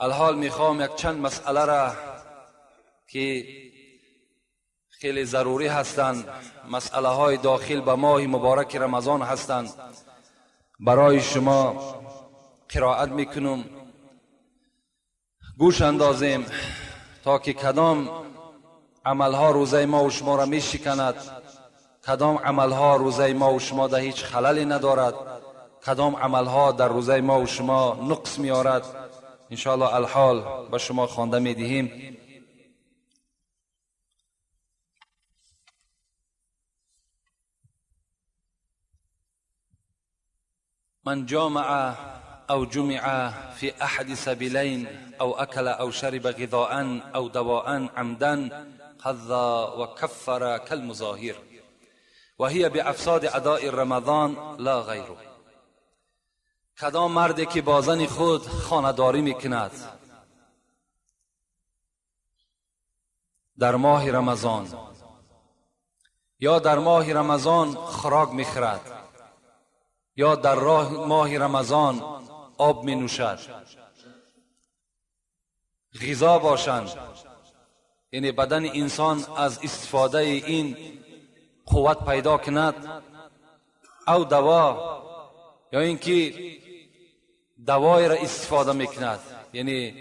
الحال میخوام یک چند مسئله را که خیلی ضروری هستند، مسئله های داخل به ماه مبارک رمضان هستند، برای شما قرائت میکنم. گوش اندازیم تا که کدام عملها روزه ما و شما را میشکند، کدام عملها روزه ما و شما در هیچ خللی ندارد، کدام عملها در روزه ما و شما نقص میارد. انشاءالله الحال به شما خوانده میدهیم. من جامع او جمع في احد سبيلين او اكل او شرب غذاء او دواء عمدا قضى وكفر كالمظاهر وهي بافساد اداء رمضان لا غيره. کدام مردی که با زن خود خانه‌داری میکند در ماه رمضان، یا در ماه رمضان خوراک میخورد، یا در ماه رمضان آب می نوشد، غذا باشند، یعنی بدن انسان از استفاده این قوت پیدا کند، او دوا، یا اینکه دوای را استفاده میکند، یعنی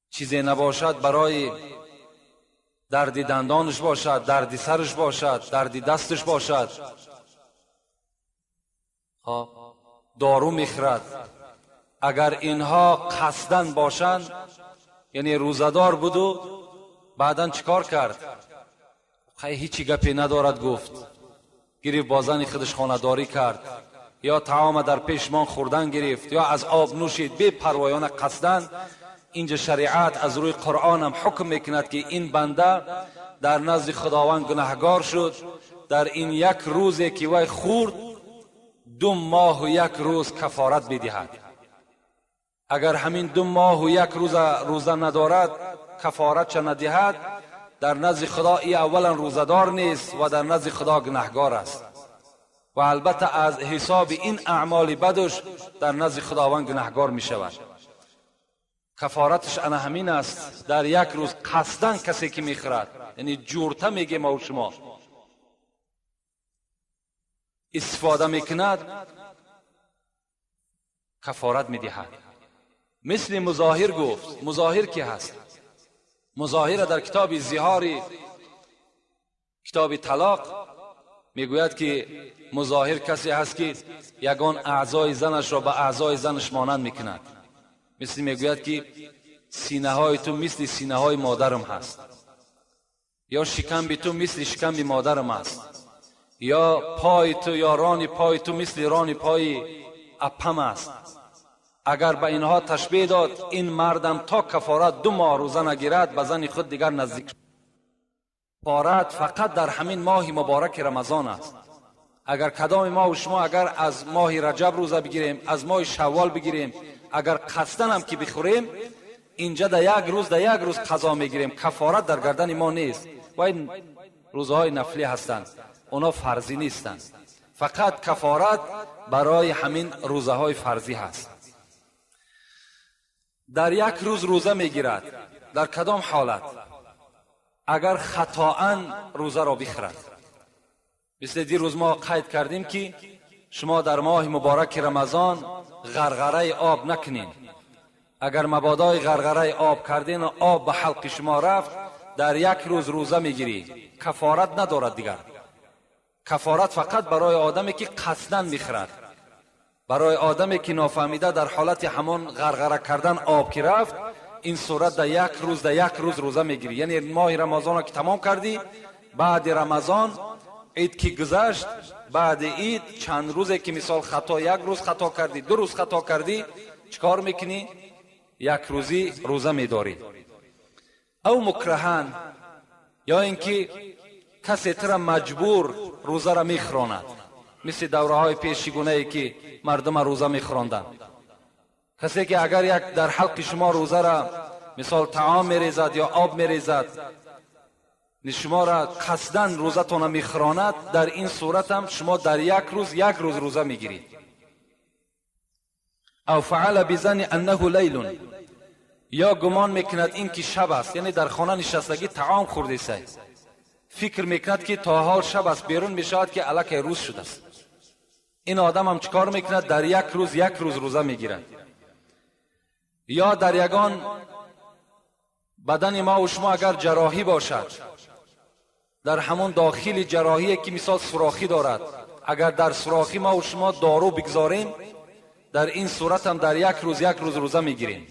چیزی نباشد برای درد دندانش باشد، درد سرش باشد، درد دستش باشد، دارو میخورد. اگر اینها قصدن باشند، یعنی روزدار بود و بعدن چیکار کرد؟ هیچی گپی ندارد گفت، گرفت با زن خودش خانه‌داری کرد، یا طعام در پیشمان خوردن گرفت، یا از آب نوشید بی پروایانه قصدن، اینجا شریعت از روی قرآن هم حکم میکند که این بنده در نزد خداوند گناهگار شد. در این یک روزی که وی خورد 2 ماه و 1 روز کفارت میدهد. اگر همین 2 ماه و 1 روز روزه ندارد، کفارت چه ندهد، در نزد خدا ای اولا روزدار نیست و در نزد خدا گناهگار است، و البته از حساب این اعمال بدش در نزد خداوند گناهگار می شود. کفارتش انا همین است، در 1 روز قصدن کسی که میخورد، یعنی جورته میگه ما و شما استفاده میکند، کفارت میدهد. مثل مظاهر گفت. مظاهر کی هست؟ مظاهر در کتاب زهاری، کتاب طلاق میگوید که مظاهر کسی هست که یگان اعضای زنش را به اعضای زنش مانند میکند. مثل میگوید که سینه های تو مثل سینه های مادرم هست، یا شکم تو مثل شکم مادرم هست، یا پای تو یا ران پای تو مثل ران پای اپم است. اگر به اینها تشبیه داد، این مردم تا کفارت 2 ماه روزه نگیرد به زن خود دیگر نزدیک. کفارت فقط در همین ماه مبارک رمضان است. اگر کدام ما و شما اگر از ماه رجب روزه بگیریم، از ماه شوال بگیریم، اگر قصدن هم که بخوریم، اینجا در 1 روز قضا میگیریم، کفارت در گردن ما نیست. و این روزهای نفلی هستند، اونا فرضی نیستند. فقط کفارت برای همین روزه های فرضی هست. در 1 روز روزه میگیرد، در کدام حالت؟ اگر خطااً روزه را بخورد. مثل دیروز ما قید کردیم که شما در ماه مبارک رمضان غرغره آب نکنین. اگر مبادای غرغره آب کردین و آب به حلق شما رفت، در 1 روز روزه میگیری، کفارت ندارد دیگر. کفارت فقط برای آدمی که قصدن میخورد. برای آدمی که نافهمیده در حالت همان غرغره کردن آب که رفت، این صورت در 1 روز روزه میگیری. یعنی ماه رمضان را که تمام کردی، بعد رمضان عید که گذشت، بعد عید چند روزه که مثال خطا 1 روز خطا کردی، 2 روز خطا کردی، چیکار میکنی؟ 1 روزی روزه میداری. او مکرهن، یا اینکه کسی تر مجبور روزه را میخراند، مثل دوره های پیشگونه ای که مردم روزه میخراندن. کسی که اگر یک در حلق شما روزه را مثال طعام میریزد یا آب میریزد، شما را قصدن روزه تون میخراند، در این صورت هم شما در 1 روز روزه میگیرید. او فعل بزن انه لیل، یا گمان میکند این که شب است، یعنی در خانه نشستگی طعام خورده است، فکر میکند که تا حال شب است، بیرون میشود که الک روز شده است. این آدم هم چیکار میکند؟ در یک روز روزه میگیرد. یا در یگان بدن ما و شما اگر جراحی باشد، در همون داخل جراحی که مثال سوراخی دارد، اگر در سوراخی ما و شما دارو بگذاریم، در این صورت هم در یک روز روزه میگیریم.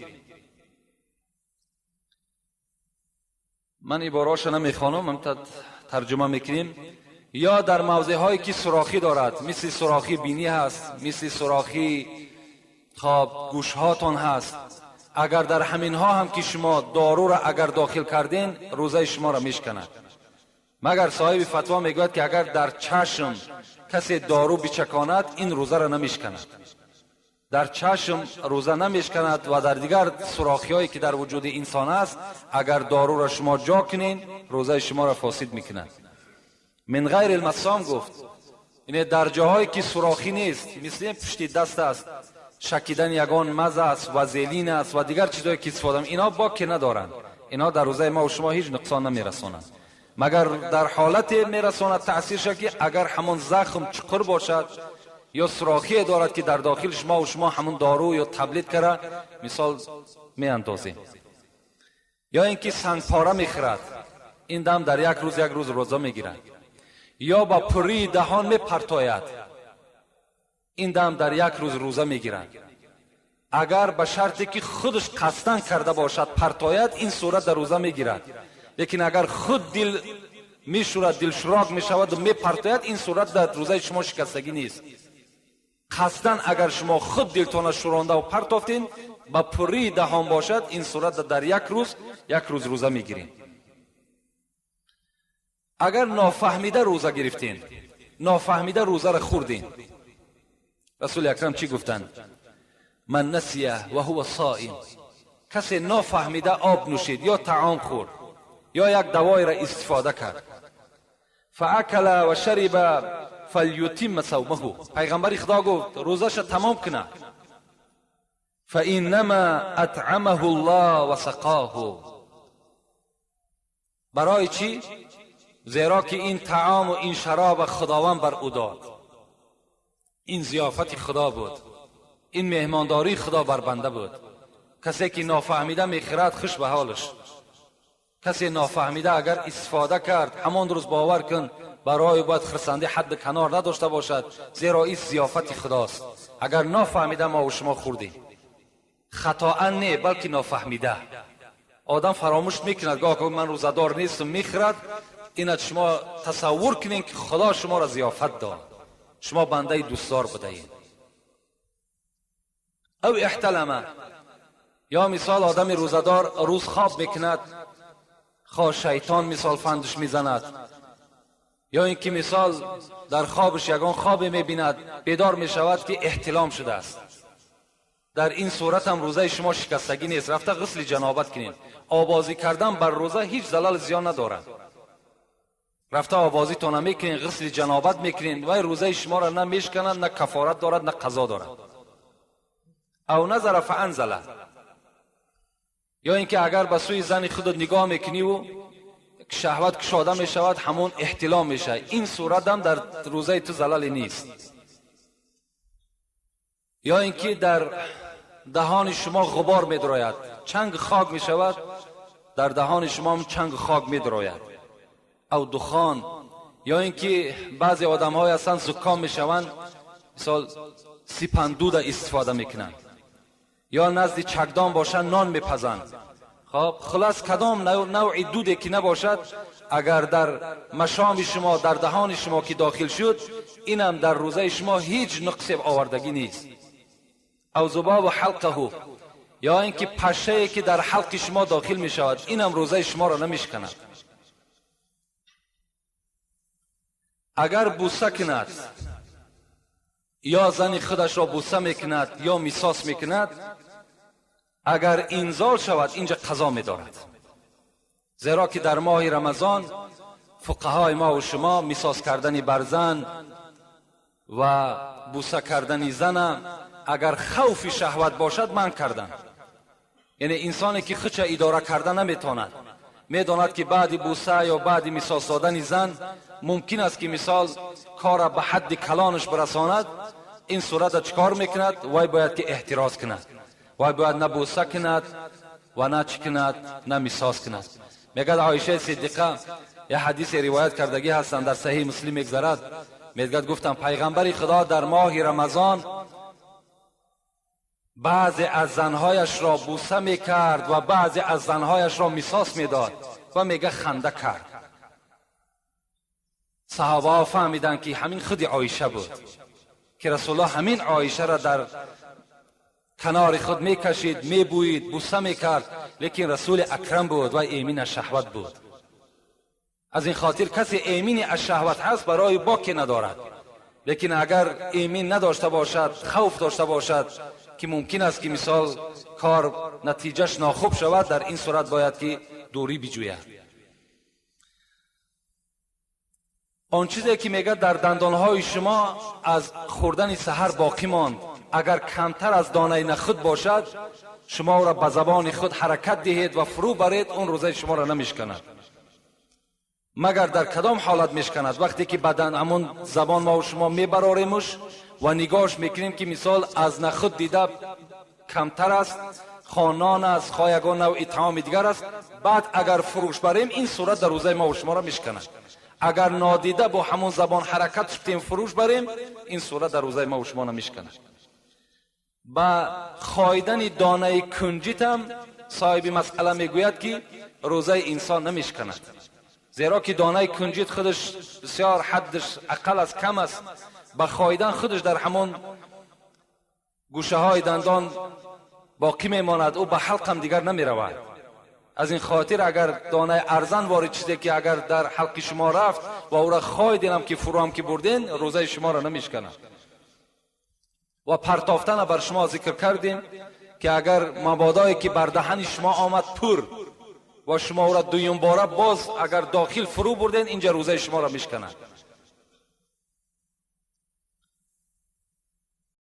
من عباره‌اش نمیخوانم، هم ترجمه میکنیم. یا در موضع هایی که سوراخی دارد، مثل سوراخی بینی هست، مثل سوراخی خواب گوش هاتون هست، اگر در همین ها هم که شما دارو را اگر داخل کردین، روزه شما را میشکند. مگر صاحب فتوا میگوید که اگر در چشم کسی دارو بچکاند، این روزه را نمیشکند. در چشم روزه نمیشکند و در دیگر سوراخی هایی که در وجود انسان است، اگر دارو را شما جا کنین، روزه شما را فاسد میکند. من غیر المسام گفت، یعنی در جاهایی که سوراخی نیست، مثل پشت دست است، شکیدن یگان مزه است، وازلین است و دیگر چیزایی که استفاده می، اینا باک ندارند. اینا در روزه ما و شما هیچ نقصان نمیرسانند، مگر در حالت میرساند تاثیر شکی اگر همون زخم چقر باشد یا سوراخی دارد که در داخل شما و شما همون دارو یا تبلیت کرده مثال می اندازیم. یا اینکه سنگ پاره میخورد، این دم در یک روز روزه میگیرد. یا با پری دهان میپرتاید، این دم در یک روز روزه میگیرد. اگر به شرطی که خودش قصدن کرده باشد پرتاید، این صورت در روزه میگیرد. لیکن اگر خود دل میشورد، دل شراک میشود و میپرتاید، این صورت در روزه شما شکستگی نیست. قصدن اگر شما خود دلتان شورانده و پرتافتین، با پری دهان باشد، این صورت در یک روز روزه میگیرین. اگر نافهمیده روزه گرفتین، نافهمیده روزه را خوردین، رسول اکرم چی گفتند؟ من نسیه و هو صائم، کسی نافهمیده آب نوشید یا طعام خورد یا یک دوای را استفاده کرد، فاکل و شرب فلیتم صومه، پیغمبر خدا گفت روزش تمام کنه. فانما اطعمه الله و سقاه، برای چی؟ زیرا که این طعام و این شراب خداوند بر او داد، این ضیافت خدا بود، این مهمانداری خدا بر بنده بود. کسی که نافهمیده میخورد خوش به حالش، کسی نافهمیده اگر استفاده کرد همون روز باور کن برای باید خرسنده حد کنار نداشته باشد، زیرا این ضیافت خداست. اگر نافهمیده ما و شما خوردیم، خطاً نه بلکه نافهمیده، آدم فراموش میکند گاه که من روزدار نیستم میخورد، اینت شما تصور کنین که خدا شما را ضیافت داد، شما بنده دوستدار بدهید. او احتلمه، یا مثال آدم روزدار روز خواب میکند، خواه شیطان مثال فندش میزند، یا اینکه مثال در خوابش یگان خواب میبیند، بیدار میشود که احتلام شده است، در این صورت هم روزه شما شکستگی نیست. رفته غسل جنابت کنین. آوازی کردن بر روزه هیچ ضلال زیان ندارد. رفته آوازی تو نمیکنین، غسل جنابت میکنین و روزه شما را نه میشکنند، نه کفارت دارد نه قضا دارد. او نظر فانزله، یا اینکه اگر به سوی زن خودت نگاه میکنی و شهوت کشاده میشود، همون احتلام میشه، این صورت هم در روزه تو ضلالی نیست. یا اینکه در دهان شما غبار میدراید، چنگ خاک میشود، در دهان شما هم چنگ خاک میدراید. او دخان، یا اینکه بعضی آدم های اصلا زکام میشوند، مثال سیپندود استفاده میکنند، یا نزد چکدان باشند نان میپزند. خب خلاص کدام نوع دودی که نباشد، اگر در مشام شما در دهان شما که داخل شد، اینم در روزه شما هیچ نقص آوردگی نیست. او ذباب حلقه، یا اینکه پشه که در حلق شما داخل می شود، اینم روزه شما را نمیشکند. اگر بوسه کند، یا زن خودش را بوسه میکند یا میساس میکند، اگر اینزال شود اینجا قضا میدارد، زیرا که در ماه رمضان فقهای ما و شما میساس کردن بر زن و بوسه کردن زن اگر خوف شهوت باشد منع کردن. یعنی انسانی که خودش اداره کردن نمیتواند، میداند که بعد بوسه یا بعد مثال دادن زن ممکن است که مثال کار به حد کلانش برساند، این صورت چیکار میکند؟ وای باید که احتراز کند، وای باید نه بوسه کند و نه چی کند، نه مساس کند. میگه عایشه صدیقه یه حدیث روایت کردگی هستند در صحیح مسلم میگذرد، میگه گفتم پیغمبر خدا در ماه رمضان بعضی از زنهایش را بوسه میکرد و بعضی از زنهایش را مساس میداد و میگه خنده کرد. صحابه فهمیدن که همین خود عایشه بود که رسول الله همین عایشه را در کنار خود میکشید، میبوید، بوسه میکرد، لیکن رسول اکرم بود و ایمین از شهوت بود. از این خاطر کسی ایمین از شهوت هست برای باکی ندارد. لیکن اگر ایمین نداشته باشد، خوف داشته باشد که ممکن است که مثال کار نتیجهش ناخوب شود، در این صورت باید که دوری بجوید. آن چیزی که میگه در دندانهای شما از خوردن سحر باقی ماند، اگر کمتر از دانه نخود باشد شما را به زبان خود حرکت دهید و فرو برید، اون روزه شما را نمیشکند. مگر در کدام حالت میشکند؟ وقتی که بدن همون زبان ما و شما میبراریمش و نگاهش میکنیم که مثال از نخود دیده کمتر است، خانان است، خایگان نوع طعام دیگر است، بعد اگر فروش بریم این صورت در روزه ما و شما را میشکند. اگر نادیده با همون زبان حرکت شدیم فروش بریم، این صورت در روزه ما و شما نمیشکند. با خایدن دانه کنجیت هم صاحب مسئله میگوید که روزه انسان نمیشکند، زیرا که دانه کنجیت خودش بسیار حدش اقل از کم است، با خایدن خودش در همون گوشه های دندان باقی میماند، او به حلق هم دیگر نمیرود. از این خاطر اگر دانه ارزن وارد چیزی که اگر در حلق شما رفت و او را خایدین هم که فرو هم که بردین، روزه شما را نمیشکند. و پرتافتن بر شما ذکر کردیم که اگر مبادایی که بر دهن شما آمد پر و شما او را دویم باره باز اگر داخل فرو بردین، اینجا روزه شما را میشکند.